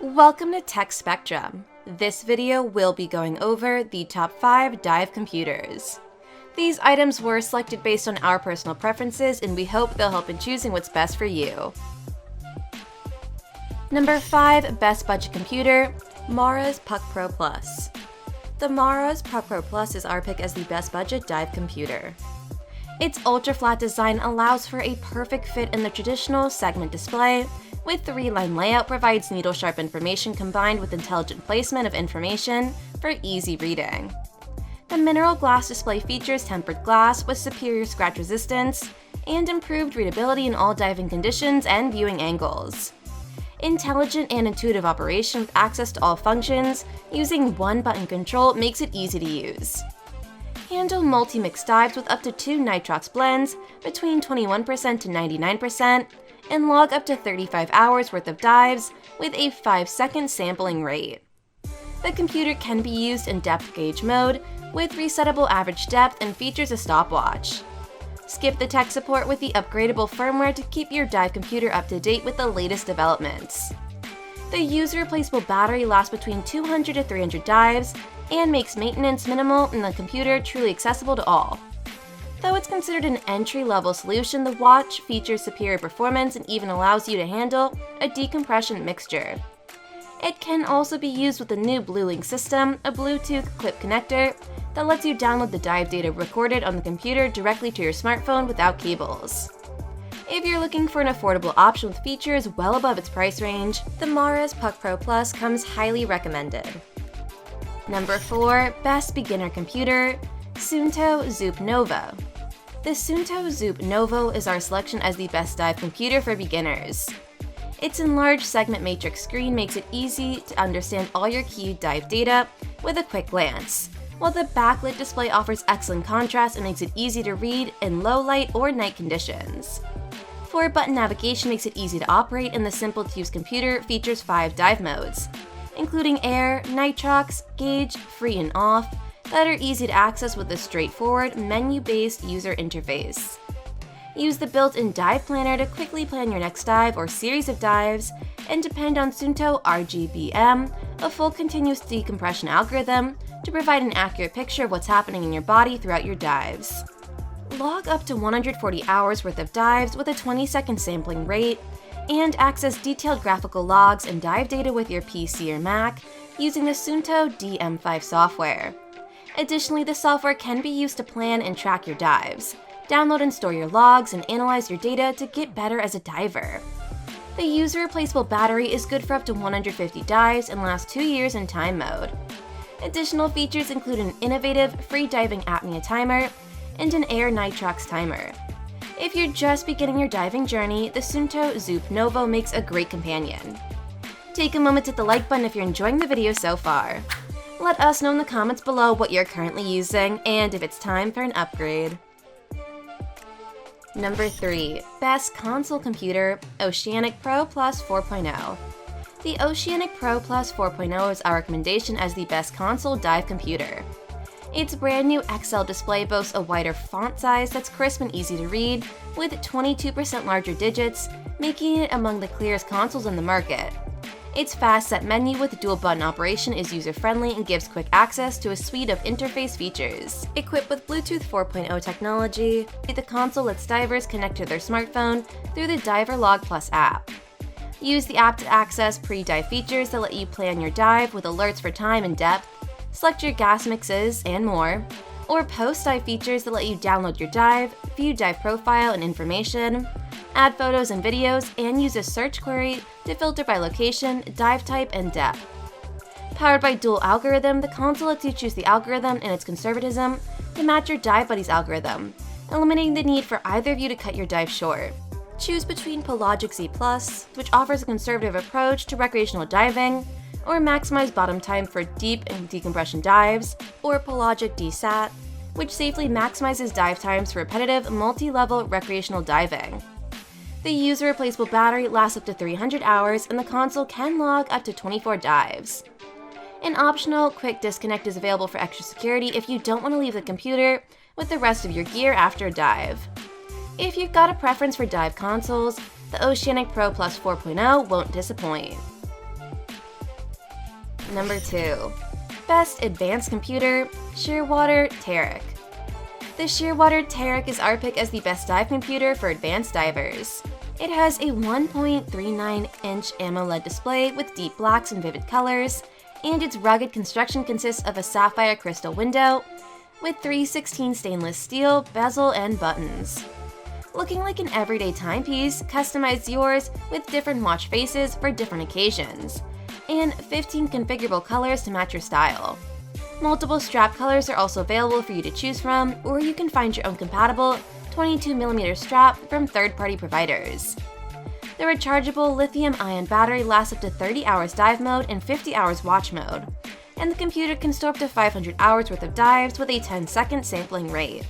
Welcome to Tech Spectrum. This video will be going over the top 5 dive computers. These items were selected based on our personal preferences, and we hope they'll help in choosing what's best for you. Number 5 Best Budget Computer, Mara's Puck Pro Plus. The Mara's Puck Pro Plus is our pick as the best budget dive computer. Its ultra-flat design allows for a perfect fit in the traditional segment display, with 3-line layout provides needle-sharp information combined with intelligent placement of information for easy reading. The mineral glass display features tempered glass with superior scratch resistance and improved readability in all diving conditions and viewing angles. Intelligent and intuitive operation with access to all functions using one-button control makes it easy to use. Handle multi-mix dives with up to 2 nitrox blends between 21% to 99%, and log up to 35 hours worth of dives with a 5-second sampling rate. The computer can be used in depth gauge mode with resettable average depth and features a stopwatch. Skip the tech support with the upgradable firmware to keep your dive computer up to date with the latest developments. The user-replaceable battery lasts between 200 to 300 dives and makes maintenance minimal and the computer truly accessible to all. Though it's considered an entry-level solution, the watch features superior performance and even allows you to handle a decompression mixture. It can also be used with the new BlueLink system, a Bluetooth clip connector that lets you download the dive data recorded on the computer directly to your smartphone without cables. If you're looking for an affordable option with features well above its price range, the Mara's Puck Pro Plus comes highly recommended. Number 4 Best Beginner Computer, Suunto Zoop Novo. The Suunto Zoop Novo is our selection as the best dive computer for beginners. Its enlarged segment matrix screen makes it easy to understand all your key dive data with a quick glance, while the backlit display offers excellent contrast and makes it easy to read in low light or night conditions. 4-button navigation makes it easy to operate, and the simple-to-use computer features 5 dive modes, including air, nitrox, gauge, free and off, that are easy to access with a straightforward, menu-based user interface. Use the built-in dive planner to quickly plan your next dive or series of dives, and depend on Suunto RGBM, a full continuous decompression algorithm, to provide an accurate picture of what's happening in your body throughout your dives. Log up to 140 hours worth of dives with a 20-second sampling rate, and access detailed graphical logs and dive data with your PC or Mac using the Suunto DM5 software. Additionally, the software can be used to plan and track your dives, download and store your logs, and analyze your data to get better as a diver. The user-replaceable battery is good for up to 150 dives and lasts 2 years in time mode. Additional features include an innovative free diving apnea timer and an air nitrox timer. If you're just beginning your diving journey, the Suunto Zoop Novo makes a great companion. Take a moment to hit the like button if you're enjoying the video so far. Let us know in the comments below what you're currently using and if it's time for an upgrade. Number 3 Best Console Computer, Oceanic Pro Plus 4.0. The Oceanic Pro Plus 4.0 is our recommendation as the best console dive computer. Its brand new XL display boasts a wider font size that's crisp and easy to read, with 22% larger digits, making it among the clearest consoles in the market. Its fast set menu with dual button operation is user-friendly and gives quick access to a suite of interface features. Equipped with Bluetooth 4.0 technology, the console lets divers connect to their smartphone through the Diver Log Plus app. Use the app to access pre-dive features that let you plan your dive with alerts for time and depth, select your gas mixes, and more, or post-dive features that let you download your dive, view dive profile and information, add photos and videos, and use a search query to filter by location, dive type, and depth. Powered by dual algorithm, the console lets you choose the algorithm and its conservatism to match your dive buddy's algorithm, eliminating the need for either of you to cut your dive short. Choose between Pelagic Z+, which offers a conservative approach to recreational diving, or Maximize Bottom Time for deep and decompression dives, or Pelagic DSAT, which safely maximizes dive times for repetitive, multi-level recreational diving. The user-replaceable battery lasts up to 300 hours, and the console can log up to 24 dives. An optional quick disconnect is available for extra security if you don't want to leave the computer with the rest of your gear after a dive. If you've got a preference for dive consoles, the Oceanic Pro Plus 4.0 won't disappoint. Number 2. Best Advanced Computer, Shearwater Teric. The Shearwater Teric is our pick as the best dive computer for advanced divers. It has a 1.39-inch AMOLED display with deep blacks and vivid colors, and its rugged construction consists of a sapphire crystal window with 316 stainless steel bezel and buttons. Looking like an everyday timepiece, customize yours with different watch faces for different occasions, and 15 configurable colors to match your style. Multiple strap colors are also available for you to choose from, or you can find your own compatible 22mm strap from third-party providers. The rechargeable lithium-ion battery lasts up to 30 hours dive mode and 50 hours watch mode, and the computer can store up to 500 hours worth of dives with a 10-second sampling rate.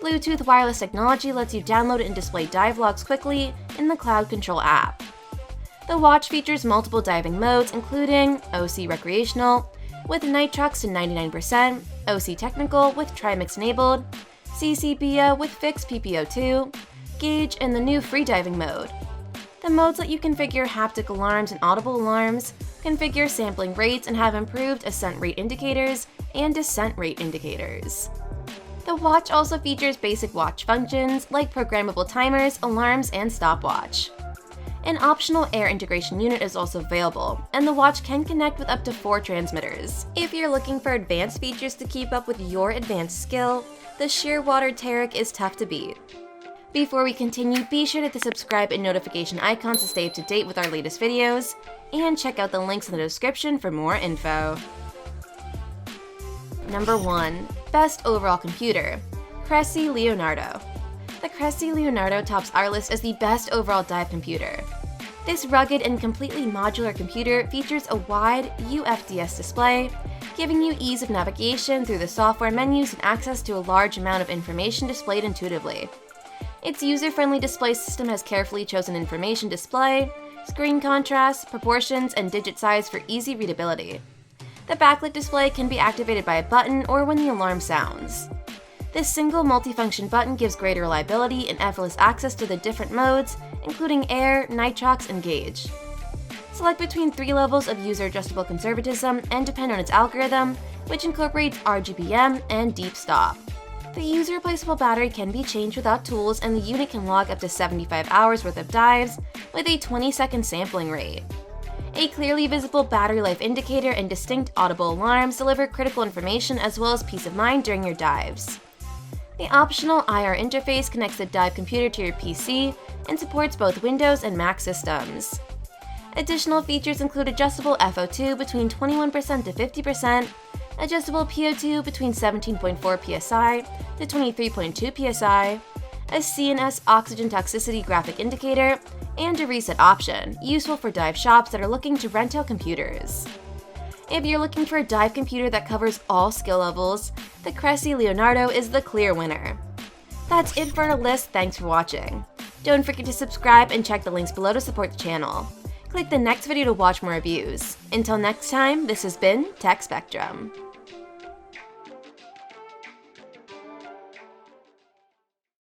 Bluetooth wireless technology lets you download and display dive logs quickly in the Cloud Control app. The watch features multiple diving modes, including OC Recreational with nitrox to 99%, OC Technical with Trimix enabled, CCBO with fixed PPO2, Gauge, and the new freediving mode. The modes let you configure haptic alarms and audible alarms, configure sampling rates, and have improved ascent rate indicators and descent rate indicators. The watch also features basic watch functions like programmable timers, alarms, and stopwatch. An optional air integration unit is also available, and the watch can connect with up to 4 transmitters. If you're looking for advanced features to keep up with your advanced skill, the Shearwater Teric is tough to beat. Before we continue, be sure to hit the subscribe and notification icons to stay up to date with our latest videos, and check out the links in the description for more info. Number 1. Best Overall Computer, Cressi Leonardo. The Cressi Leonardo tops our list as the best overall dive computer. This rugged and completely modular computer features a wide UFDS display, giving you ease of navigation through the software menus and access to a large amount of information displayed intuitively. Its user-friendly display system has carefully chosen information display, screen contrast, proportions, and digit size for easy readability. The backlit display can be activated by a button or when the alarm sounds. This single multifunction button gives greater reliability and effortless access to the different modes, including air, nitrox, and gauge. Select between 3 levels of user-adjustable conservatism and depend on its algorithm, which incorporates RGBM and deep stop. The user-replaceable battery can be changed without tools, and the unit can log up to 75 hours worth of dives with a 20-second sampling rate. A clearly visible battery life indicator and distinct audible alarms deliver critical information as well as peace of mind during your dives. The optional IR interface connects the dive computer to your PC and supports both Windows and Mac systems. Additional features include adjustable FO2 between 21% to 50%, adjustable PO2 between 17.4 psi to 23.2 psi, a CNS oxygen toxicity graphic indicator, and a reset option, useful for dive shops that are looking to rent out computers. If you're looking for a dive computer that covers all skill levels, the Cressi Leonardo is the clear winner. That's it for our list, thanks for watching. Don't forget to subscribe and check the links below to support the channel. Click the next video to watch more reviews. Until next time, this has been Tech Spectrum.